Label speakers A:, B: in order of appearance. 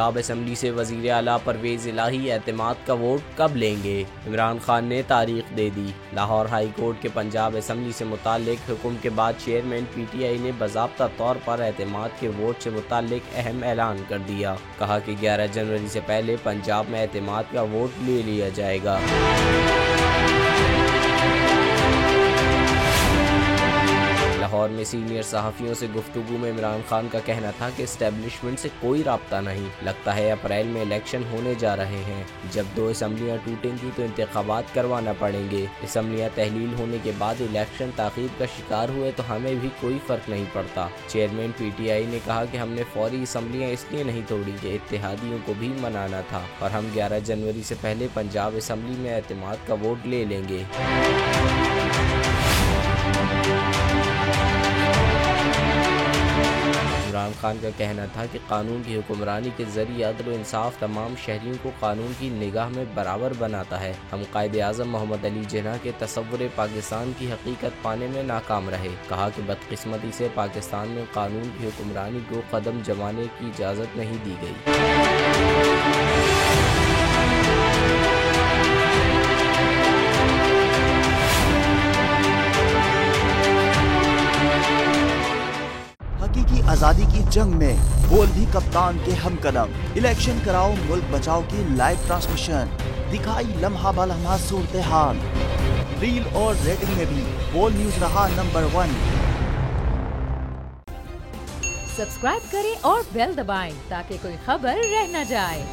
A: Punjab assembly سے وزیر اعلیٰ پرویز الہی اعتماد کا ووٹ کب لیں گے؟ عمران خان نے تاریخ دے دی۔ لاہور ہائی کورٹ کے پنجاب اسمبلی سے متعلق حکم کے بعد چیئرمین پی ٹی آئی نے باضابطہ طور پر اعتماد کے ووٹ سے متعلق اہم اعلان کر دیا۔ کہا کہ 11 جنوری سے پہلے پنجاب میں اعتماد کا ووٹ لے لیا جائے گا۔ لاہور میں سینئر صحافیوں سے گفتگو میں عمران خان کا کہنا تھا کہ اسٹیبلشمنٹ سے کوئی رابطہ نہیں، لگتا ہے اپریل میں الیکشن ہونے جا رہے ہیں، جب 2 اسمبلیاں ٹوٹیں گی تو انتخابات کروانا پڑیں گے، اسمبلیاں تحلیل ہونے کے بعد الیکشن تاخیر کا شکار ہوئے تو ہمیں بھی کوئی فرق نہیں پڑتا۔ چیئرمین پی ٹی آئی نے کہا کہ ہم نے فوری اسمبلیاں اس لیے نہیں توڑی کہ اتحادیوں کو بھی منانا تھا اور ہم 11 جنوری سے پہلے پنجاب اسمبلی میں اعتماد کا ووٹ لے لیں گے۔ عمران خان کا کہنا تھا کہ قانون کی حکمرانی کے ذریعے عدل و انصاف تمام شہریوں کو قانون کی نگاہ میں برابر بناتا ہے۔ ہم قائد اعظم محمد علی جناح کے تصور پاکستان کی حقیقت پانے میں ناکام رہے۔ کہا کہ بدقسمتی سے پاکستان میں قانون کی حکمرانی کو قدم جمانے کی اجازت نہیں دی گئی۔
B: حقیقی آزادی کی جنگ میں بول بھی کپتان کے ہم قدم۔ الیکشن کراؤ ملک بچاؤ کی لائیو ٹرانسمیشن، دکھائی لمحہ بلمحہ صورتحال، ریل اور ریٹنگ میں بھی بول نیوز رہا نمبر 1۔
C: سبسکرائب کریں اور بیل دبائیں تاکہ کوئی خبر رہ نہ جائے۔